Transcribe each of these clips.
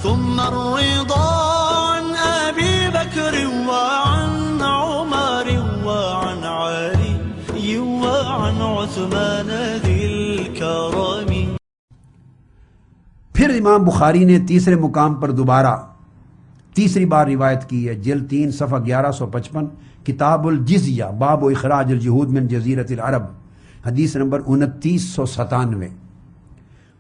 ثم الرضا عن أبي بكر وعن عمر وعن علي وعن عثمان ذي الكرم. پھر امام بخاری نے تیسرے مقام پر دوبارہ تیسری بار روایت کی ہے، جلد 3 صفحہ 1155، کتاب الجزیہ باب اخراج الجہود من جزیرۃ العرب، حدیث نمبر 2997،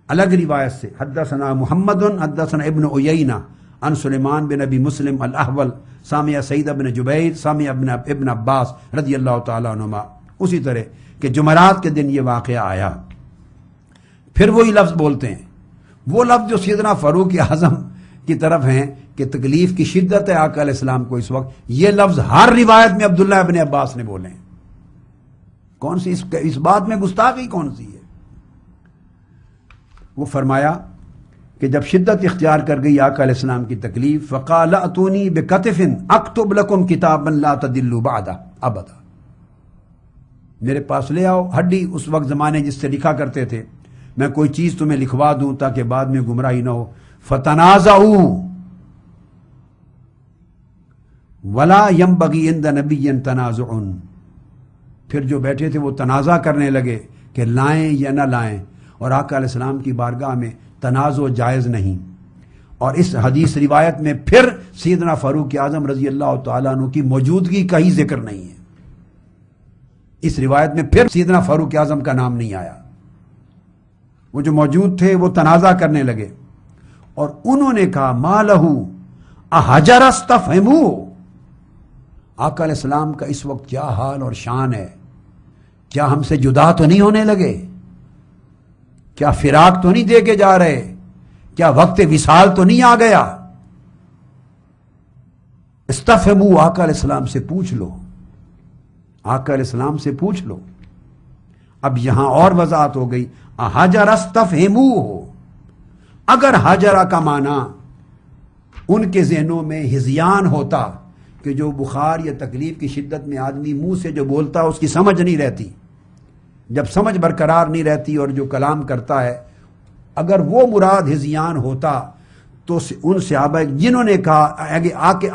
الگ روایت سے حدثنا محمد حدثنا ابن عیینہ عن سلیمان بن ابی مسلم الاحول سامع سعید بن جبیر سامع ابن عباس رضی اللہ تعالیٰ عنہما، اسی طرح کہ جمعرات کے دن یہ واقعہ آیا. پھر وہی لفظ بولتے ہیں، وہ لفظ جو سیدنا فاروق اعظم کی طرف ہیں کہ تکلیف کی شدت ہے آقا علیہ السلام کو اس وقت، یہ لفظ ہر روایت میں عبداللہ ابن عباس نے بولے ہیں. کون سی اس بات میں گستاخی کون سی ہے؟ وہ فرمایا کہ جب شدت اختیار کر گئی آقا علیہ السلام کی تکلیف، فقال اتونی بکتف اکتب لکم کتابا لا تدلوا بعدہ ابدا، میرے پاس لے آؤ ہڈی، اس وقت زمانے جس سے لکھا کرتے تھے، میں کوئی چیز تمہیں لکھوا دوں تاکہ بعد میں گمراہی نہ ہو. فتنازعوا ولا ينبغي عند نبي تنازع، پھر جو بیٹھے تھے وہ تنازع کرنے لگے کہ لائیں یا نہ لائیں، اور آقا علیہ السلام کی بارگاہ میں تنازع جائز نہیں. اور اس حدیث روایت میں پھر سیدنا فاروق اعظم رضی اللہ تعالیٰ عنہ کی موجودگی کا ہی ذکر نہیں ہے. اس روایت میں پھر سیدنا فاروق اعظم کا نام نہیں آیا. وہ جو موجود تھے وہ تنازع کرنے لگے اور انہوں نے کہا ما لہو احجر استفہمو، آقا علیہ السلام کا اس وقت کیا حال اور شان ہے، کیا ہم سے جدا تو نہیں ہونے لگے، کیا فراق تو نہیں دے کے جا رہے، کیا وقت وصال تو نہیں آ گیا؟ استفہمو، آقا علیہ السلام سے پوچھ لو، آقا علیہ السلام سے پوچھ لو. اب یہاں اور وضاحت ہو گئی، حجر استفہمو، اگر حجرہ کا معنی ان کے ذہنوں میں ہذیان ہوتا کہ جو بخار یا تکلیف کی شدت میں آدمی منہ سے جو بولتا اس کی سمجھ نہیں رہتی، جب سمجھ برقرار نہیں رہتی اور جو کلام کرتا ہے، اگر وہ مراد ہذیان ہوتا تو ان صحابہ جنہوں نے کہا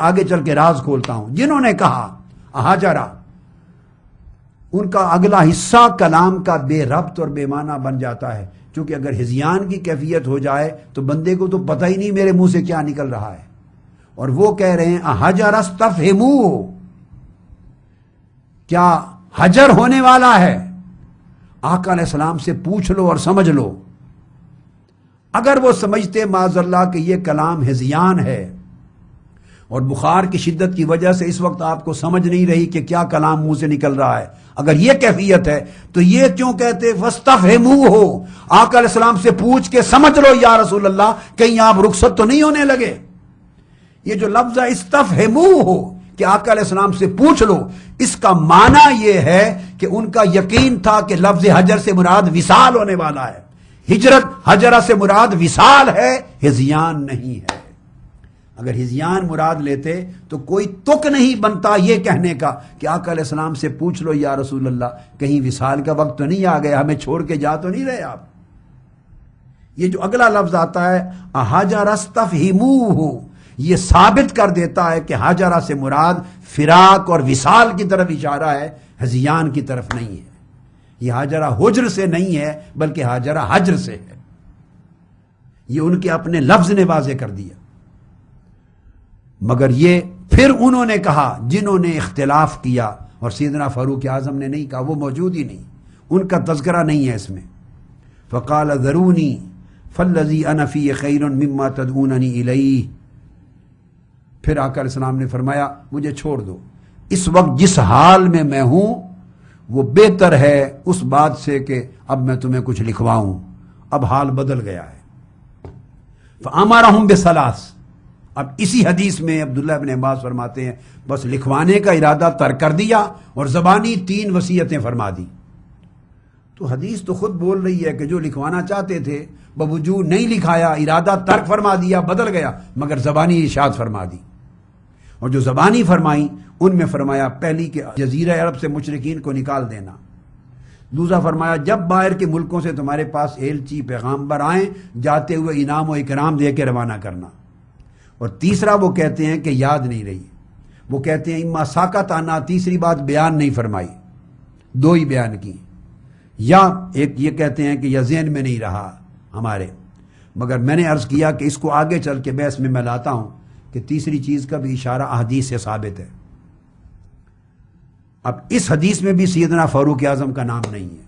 آگے چل کے راز کھولتا ہوں، جنہوں نے کہا حجرہ، ان کا اگلا حصہ کلام کا بے ربط اور بے معنی بن جاتا ہے، کیونکہ اگر ہذیان کی کیفیت ہو جائے تو بندے کو تو پتہ ہی نہیں میرے منہ سے کیا نکل رہا ہے. اور وہ کہہ رہے ہیں حجر استفہمو، کیا حجر ہونے والا ہے، آقا علیہ السلام سے پوچھ لو اور سمجھ لو. اگر وہ سمجھتے معاذ اللہ کہ یہ کلام ہذیان ہے اور بخار کی شدت کی وجہ سے اس وقت آپ کو سمجھ نہیں رہی کہ کیا کلام منہ سے نکل رہا ہے، اگر یہ کیفیت ہے تو یہ کیوں کہتے فاستفہموا ہو، آقا علیہ السلام سے پوچھ کے سمجھ لو یا رسول اللہ، کہیں آپ رخصت تو نہیں ہونے لگے. یہ جو لفظ ہے استفہموا ہو کہ آقا علیہ السلام سے پوچھ لو، اس کا معنی یہ ہے کہ ان کا یقین تھا کہ لفظ حجر سے مراد وصال ہونے والا ہے. ہجرت حجرہ سے مراد وصال ہے، ہذیان نہیں ہے. اگر ہذیان مراد لیتے تو کوئی تک نہیں بنتا یہ کہنے کا کہ آقا علیہ السلام سے پوچھ لو یا رسول اللہ، کہیں وصال کا وقت تو نہیں آ گیا، ہمیں چھوڑ کے جا تو نہیں رہے آپ. یہ جو اگلا لفظ آتا ہے حجر استفہموہ، یہ ثابت کر دیتا ہے کہ حجرہ سے مراد فراق اور وصال کی طرف اشارہ ہے، ہذیان کی طرف نہیں ہے. یہ حجرہ حجر سے نہیں ہے بلکہ حجرہ حجر سے ہے. یہ ان کے اپنے لفظ نے واضح کر دیا. مگر یہ پھر انہوں نے کہا جنہوں نے اختلاف کیا، اور سیدنا فاروق اعظم نے نہیں کہا، وہ موجود ہی نہیں، ان کا تذکرہ نہیں ہے اس میں. فقال ذرونی فالذی انا فی خیر مما تدعوننی الیہ، پھر آقا علیہ السلام نے فرمایا مجھے چھوڑ دو، اس وقت جس حال میں میں ہوں وہ بہتر ہے اس بات سے کہ اب میں تمہیں کچھ لکھواؤں، اب حال بدل گیا ہے. فامرہم بثلاث، اب اسی حدیث میں عبداللہ ابن عباس فرماتے ہیں بس لکھوانے کا ارادہ ترک کر دیا اور زبانی 3 وصیتیں فرما دی. تو حدیث تو خود بول رہی ہے کہ جو لکھوانا چاہتے تھے بوجود نہیں لکھایا، ارادہ ترک فرما دیا، بدل گیا، مگر زبانی ارشاد فرما دی. اور جو زبانی فرمائیں ان میں فرمایا پہلی کہ جزیرہ عرب سے مشرکین کو نکال دینا، دوسرا فرمایا جب باہر کے ملکوں سے تمہارے پاس ایلچی پیغامبر آئیں جاتے ہوئے انعام و اکرام دے کے روانہ کرنا، اور تیسرا وہ کہتے ہیں کہ یاد نہیں رہی، وہ کہتے ہیں اما ساکت آنا، تیسری بات بیان نہیں فرمائی، دو ہی بیان کی، یا ایک یہ کہتے ہیں کہ یا ذہن میں نہیں رہا ہمارے، مگر میں نے عرض کیا کہ اس کو آگے چل کے بحث میں لاتا ہوں کہ تیسری چیز کا بھی اشارہ احادیث سے ثابت ہے۔ اب اس حدیث میں بھی سیدنا فاروق اعظم کا نام نہیں ہے،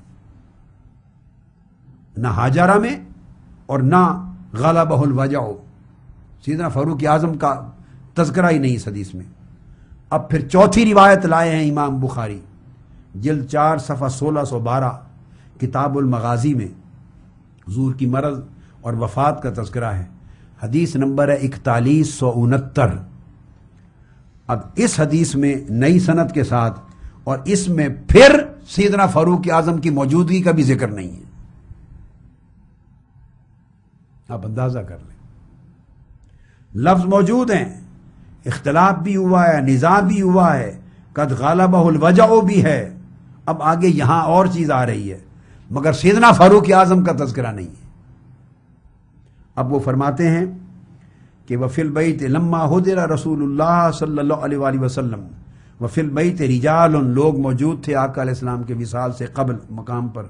نہ حاجرہ میں اور نہ غلبہ الوجع، سیدنا فاروق اعظم کا تذکرہ ہی نہیں اس حدیث میں۔ اب پھر چوتھی روایت لائے ہیں امام بخاری، جلد 4 صفحہ 1612 کتاب المغازی میں حضور کی مرض اور وفات کا تذکرہ ہے، حدیث نمبر ہے 4169۔ اب اس حدیث میں نئی سند کے ساتھ اور اس میں پھر سیدنا فاروق اعظم کی موجودگی کا بھی ذکر نہیں ہے، آپ اندازہ کر لیں۔ لفظ موجود ہیں، اختلاف بھی ہوا ہے، نزاع بھی ہوا ہے، قد غلبہ الوجع بھی ہے، اب آگے یہاں اور چیز آ رہی ہے، مگر سیدنا فاروق اعظم کا تذکرہ نہیں ہے۔ اب وہ فرماتے ہیں کہ وفی البیت لما حضر رسول اللہ صلی اللہ علیہ وآلہ وسلم، وفی البیت رجال، لوگ موجود تھے آقا علیہ السلام کے وصال سے قبل مقام پر۔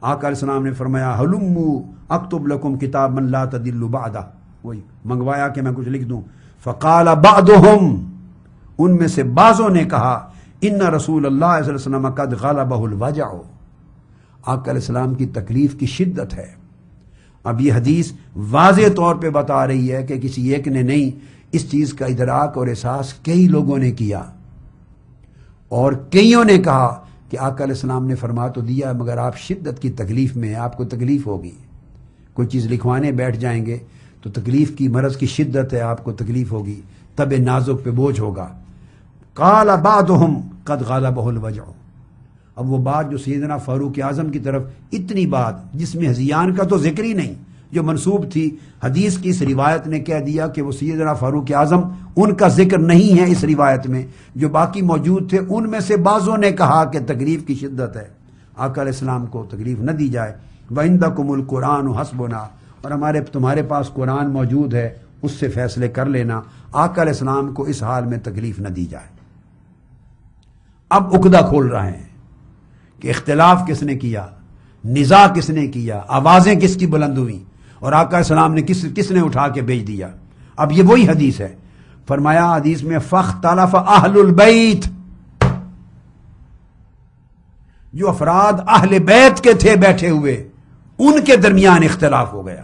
آقا علیہ السلام نے فرمایا ہلموا اکتب لکم کتابا لا تضلوا بعدہ، وہی منگوایا کہ میں کچھ لکھ دوں۔ فقال بعضهم، ان میں سے بعضوں نے کہا ان رسول اللہ صلی اللہ علیہ وسلم قد غلبہ الوجع، آقا علیہ السلام کی تکلیف کی شدت ہے۔ اب یہ حدیث واضح طور پہ بتا رہی ہے کہ کسی ایک نے نہیں، اس چیز کا ادراک اور احساس کئی لوگوں نے کیا، اور کئیوں نے کہا کہ آقا علیہ السلام نے فرما تو دیا مگر آپ شدت کی تکلیف میں ہیں، آپ کو تکلیف ہوگی، کوئی چیز لکھوانے بیٹھ جائیں گے تو تکلیف کی مرض کی شدت ہے، آپ کو تکلیف ہوگی، طبع نازک پہ بوجھ ہوگا۔ قال بعضهم قد غلبہ الوجع، اب وہ بات جو سیدنا فاروق اعظم کی طرف اتنی بات جس میں ہذیان کا تو ذکر ہی نہیں، جو منسوب تھی حدیث کی اس روایت نے کہہ دیا کہ وہ سیدنا فاروق اعظم، ان کا ذکر نہیں ہے اس روایت میں، جو باقی موجود تھے ان میں سے بعضوں نے کہا کہ تکلیف کی شدت ہے، آقا علیہ السلام کو تکلیف نہ دی جائے۔ وَعِندَكُمُ الْقُرْآنُ حَسْبُنَا، اور تمہارے پاس قرآن موجود ہے، اس سے فیصلے کر لینا، آقا علیہ السلام کو اس حال میں تکلیف نہ دی جائے۔ اب عقدہ کھول رہے ہیں کہ اختلاف کس نے کیا، نزاع کس نے کیا، آوازیں کس کی بلند ہوئیں، اور آقا علیہ السلام نے کس نے اٹھا کے بھیج دیا۔ اب یہ وہی حدیث ہے، فرمایا حدیث میں فاختلف اہل البیت، جو افراد اہل بیت کے تھے بیٹھے ہوئے ان کے درمیان اختلاف ہو گیا۔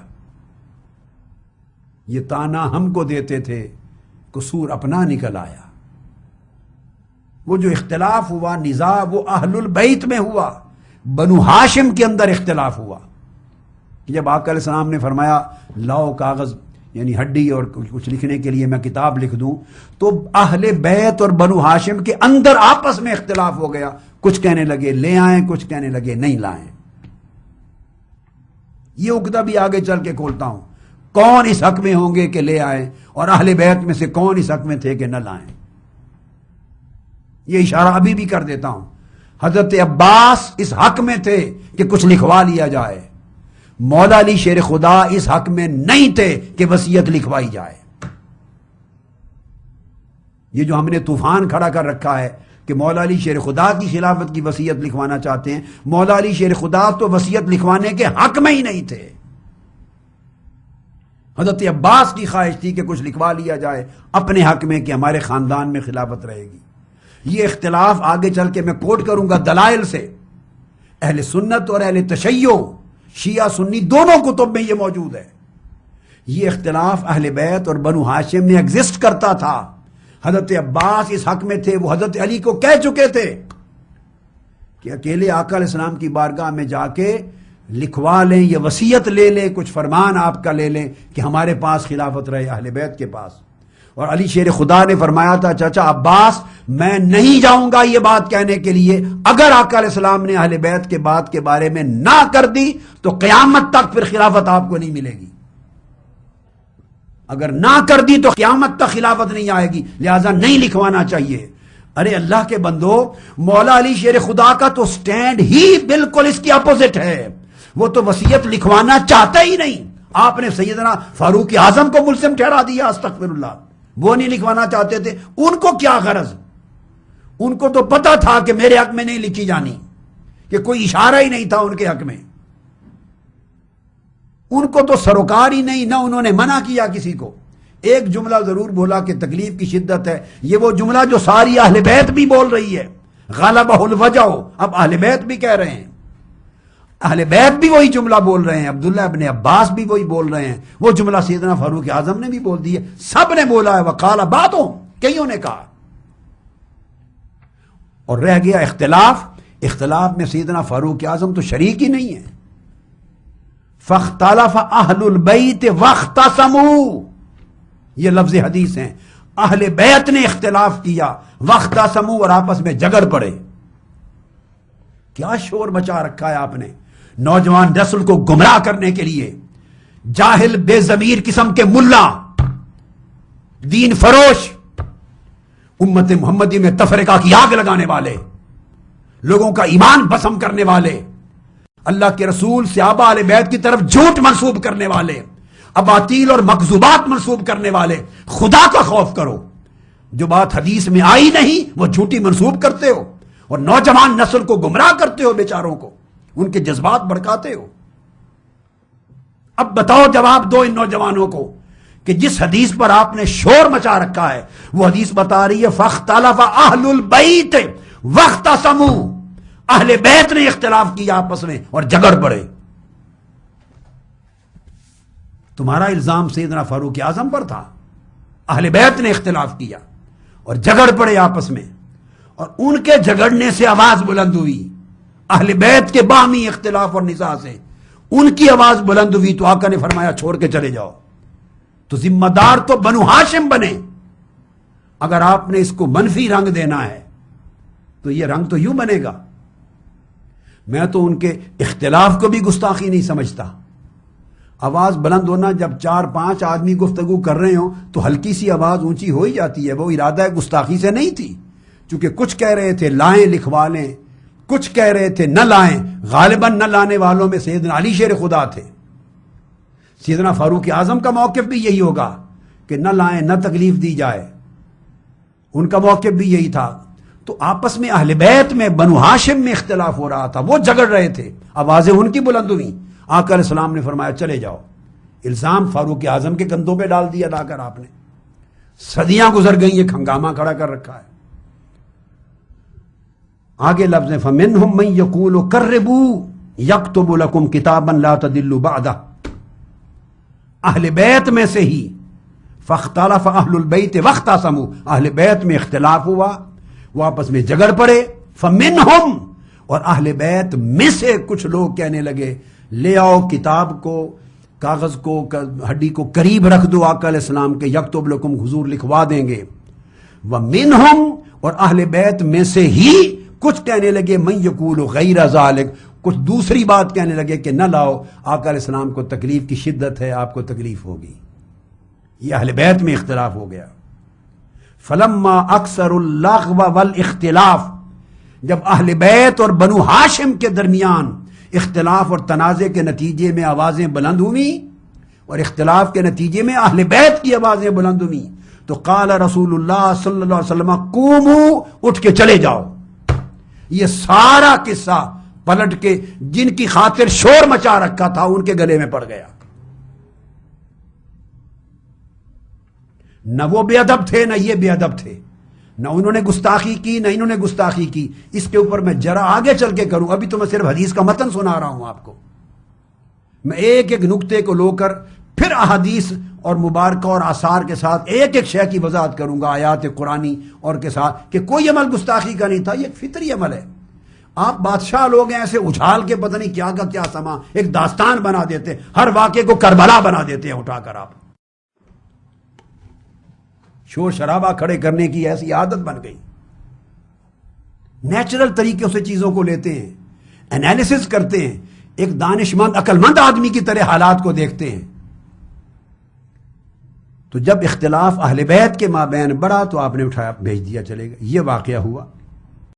یہ تانا ہم کو دیتے تھے، قصور اپنا نکل آیا۔ وہ جو اختلاف ہوا، نزاع، وہ اہل البیت میں ہوا، بنو ہاشم کے اندر اختلاف ہوا۔ جب آقا علیہ السلام نے فرمایا لاؤ کاغذ، یعنی ہڈی اور کچھ لکھنے کے لیے میں کتاب لکھ دوں، تو اہل بیت اور بنو ہاشم کے اندر آپس میں اختلاف ہو گیا، کچھ کہنے لگے لے آئیں، کچھ کہنے لگے نہیں لائیں۔ یہ عقدہ بھی آگے چل کے کھولتا ہوں، کون اس حق میں ہوں گے کہ لے آئیں، اور اہل بیت میں سے کون اس حق میں تھے کہ نہ لائیں۔ یہ اشارہ ابھی بھی کر دیتا ہوں، حضرت عباس اس حق میں تھے کہ کچھ لکھوا لیا جائے، مولا علی شیر خدا اس حق میں نہیں تھے کہ وصیت لکھوائی جائے۔ یہ جو ہم نے طوفان کھڑا کر رکھا ہے کہ مولا علی شیر خدا کی خلافت کی وصیت لکھوانا چاہتے ہیں، مولا علی شیر خدا تو وصیت لکھوانے کے حق میں ہی نہیں تھے۔ حضرت عباس کی خواہش تھی کہ کچھ لکھوا لیا جائے اپنے حق میں کہ ہمارے خاندان میں خلافت رہے گی۔ یہ اختلاف آگے چل کے میں کوٹ کروں گا دلائل سے، اہل سنت اور اہل تشیع، شیعہ سنی دونوں کتب میں یہ موجود ہے۔ یہ اختلاف اہل بیت اور بنو ہاشم میں ایگزسٹ کرتا تھا۔ حضرت عباس اس حق میں تھے، وہ حضرت علی کو کہہ چکے تھے کہ اکیلے آقا علیہ السلام کی بارگاہ میں جا کے لکھوا لیں، یہ وصیت لے لیں، کچھ فرمان آپ کا لے لیں کہ ہمارے پاس خلافت رہے، اہل بیت کے پاس۔ اور علی شیر خدا نے فرمایا تھا چچا عباس میں نہیں جاؤں گا یہ بات کہنے کے لیے، اگر آقا علیہ السلام نے اہل بیت کے بات کے بارے میں نہ کر دی تو قیامت تک پھر خلافت آپ کو نہیں ملے گی، اگر نہ کر دی تو قیامت تک خلافت نہیں آئے گی، لہذا نہیں لکھوانا چاہیے۔ ارے اللہ کے بندو، مولا علی شیر خدا کا تو سٹینڈ ہی بالکل اس کی اپوزٹ ہے، وہ تو وصیت لکھوانا چاہتا ہی نہیں، آپ نے سیدنا فاروق اعظم کو ملزم ٹھہرا دیا، استغفر اللہ۔ وہ نہیں لکھوانا چاہتے تھے. ان کو کیا غرض؟ ان کو تو پتا تھا کہ میرے حق میں نہیں لکھی جانی، کہ کوئی اشارہ ہی نہیں تھا ان کے حق میں. ان کو تو سروکار ہی نہیں، نہ انہوں نے منع کیا کسی کو. ایک جملہ ضرور بولا کہ تکلیف کی شدت ہے، یہ وہ جملہ جو ساری اہل بیت بھی بول رہی ہے، غلبہ الوجع. اب اہل بیت بھی کہہ رہے ہیں، اہل بیت بھی وہی جملہ بول رہے ہیں، عبداللہ ابن عباس بھی وہی بول رہے ہیں، وہ جملہ سیدنا فاروق اعظم نے بھی بول دی ہے، سب نے بولا ہے. وقال باتوں، کئیوں نے کہا. اور رہ گیا اختلاف. اختلاف میں سیدنا فاروق اعظم تو شریک ہی نہیں ہے. فاختلف اہل البیت واختصموا، یہ لفظ حدیث ہیں. اہل بیت نے اختلاف کیا، واختصموا، اور آپس میں جھگڑ پڑے. کیا شور مچا رکھا ہے آپ نے نوجوان نسل کو گمراہ کرنے کے لیے. جاہل بے ضمیر قسم کے ملا، دین فروش، امت محمدی میں تفرقہ کی آگ لگانے والے، لوگوں کا ایمان بسم کرنے والے، اللہ کے رسول صحابہ اہل بیت کی طرف جھوٹ منسوب کرنے والے، اباطیل اور مکذوبات منسوب کرنے والے. خدا کا خوف کرو. جو بات حدیث میں آئی نہیں وہ جھوٹی منسوب کرتے ہو، اور نوجوان نسل کو گمراہ کرتے ہو، بیچاروں کو ان کے جذبات بھڑکاتے ہو. اب بتاؤ، جواب دو ان نوجوانوں کو کہ جس حدیث پر آپ نے شور مچا رکھا ہے وہ حدیث بتا رہی ہے فاختلف اہل البیت واختصموا، اہل بیت نے اختلاف کیا آپس میں اور جھگڑ پڑے. تمہارا الزام سیدنا فاروق اعظم پر تھا، اہل بیت نے اختلاف کیا اور جھگڑ پڑے آپس میں، اور ان کے جھگڑنے سے آواز بلند ہوئی. اہل بیت کے باہمی اختلاف اور نزاع سے ان کی آواز بلند ہوئی تو آقا نے فرمایا چھوڑ کے چلے جاؤ. تو ذمہ دار تو بنو ہاشم بنے. اگر آپ نے اس کو منفی رنگ دینا ہے تو یہ رنگ تو یوں بنے گا. میں تو ان کے اختلاف کو بھی گستاخی نہیں سمجھتا. آواز بلند ہونا، جب 4-5 آدمی گفتگو کر رہے ہوں تو ہلکی سی آواز اونچی ہو ہی جاتی ہے. وہ ارادہ گستاخی سے نہیں تھی، چونکہ کچھ کہہ رہے تھے لائیں لکھوا لیں، کچھ کہہ رہے تھے نہ لائیں. غالباً نہ لانے والوں میں سیدنا علی شیر خدا تھے. سیدنا فاروق اعظم کا موقف بھی یہی ہوگا کہ نہ لائیں، نہ تکلیف دی جائے. ان کا موقف بھی یہی تھا. تو آپس میں اہل بیت میں بنو ہاشم میں اختلاف ہو رہا تھا، وہ جھگڑ رہے تھے، آوازیں ان کی بلند ہوئی. آقا علیہ السلام نے فرمایا چلے جاؤ. الزام فاروق اعظم کے کندھوں پہ ڈال دیا لا کر آپ نے. صدیاں گزر گئی، ایک ہنگامہ کھڑا کر رکھا ہے. آگے لفظ ہیں فَمِنْهُمْ مَنْ يَقُولُ قَرِّبُوا يَكْتُبُ لَكُمْ كِتَابًا لَا تَضِلُّوا بَعْدَهُ. اہل بیت میں سے ہی فاختلف اہل البیت واختصموا، اہل بیت میں اختلاف ہوا، وہ آپس میں جھگڑ پڑے. فَمِنْهُمْ، اور اہل بیت میں سے کچھ لوگ کہنے لگے لے آؤ کتاب کو، کاغذ کو، ہڈی کو قریب رکھ دو آقا علیہ السلام کے، یکتب لکم، حضور لکھوا دیں گے. وَمِنْهُمْ، اور اہل بیت میں سے ہی کچھ کہنے لگے من یقول غیر ذالک، کچھ دوسری بات کہنے لگے کہ نہ لاؤ، آقا علیہ السلام کو تکلیف کی شدت ہے، آپ کو تکلیف ہوگی. یہ اہل بیت میں اختلاف ہو گیا. فلما اکثر اللغو والاختلاف، جب اہل بیت اور بنو ہاشم کے درمیان اختلاف اور تنازع کے نتیجے میں آوازیں بلند ہوئیں، اور اختلاف کے نتیجے میں اہل بیت کی آوازیں بلند ہوئیں، تو قال رسول اللہ صلی اللہ علیہ وسلم قوموا، اٹھ کے چلے جاؤ. یہ سارا قصہ پلٹ کے جن کی خاطر شور مچا رکھا تھا ان کے گلے میں پڑ گیا. نہ وہ بے ادب تھے، نہ یہ بے ادب تھے، نہ انہوں نے گستاخی کی، نہ انہوں نے گستاخی کی. اس کے اوپر میں ذرا آگے چل کے کروں، ابھی تو میں صرف حدیث کا متن سنا رہا ہوں آپ کو. میں ایک ایک نقطے کو لو کر پھر احادیث اور مبارکہ اور آثار کے ساتھ ایک ایک شے کی وضاحت کروں گا، آیات قرآنی اور کے ساتھ، کہ کوئی عمل گستاخی کا نہیں تھا، یہ فطری عمل ہے. آپ بادشاہ لوگ ہیں، ایسے اچھال کے پتہ نہیں کیا کا کیا سما ایک داستان بنا دیتے، ہر واقعے کو کربلا بنا دیتے ہیں اٹھا کر. آپ شور شرابہ کھڑے کرنے کی ایسی عادت بن گئی. نیچرل طریقوں سے چیزوں کو لیتے ہیں، انالیسس کرتے ہیں، ایک دانش مند عقل مند آدمی کی طرح حالات کو دیکھتے ہیں. تو جب اختلاف اہل بیت کے مابین بڑھا تو آپ نے اٹھایا بھیج دیا چلے گا. یہ واقعہ ہوا.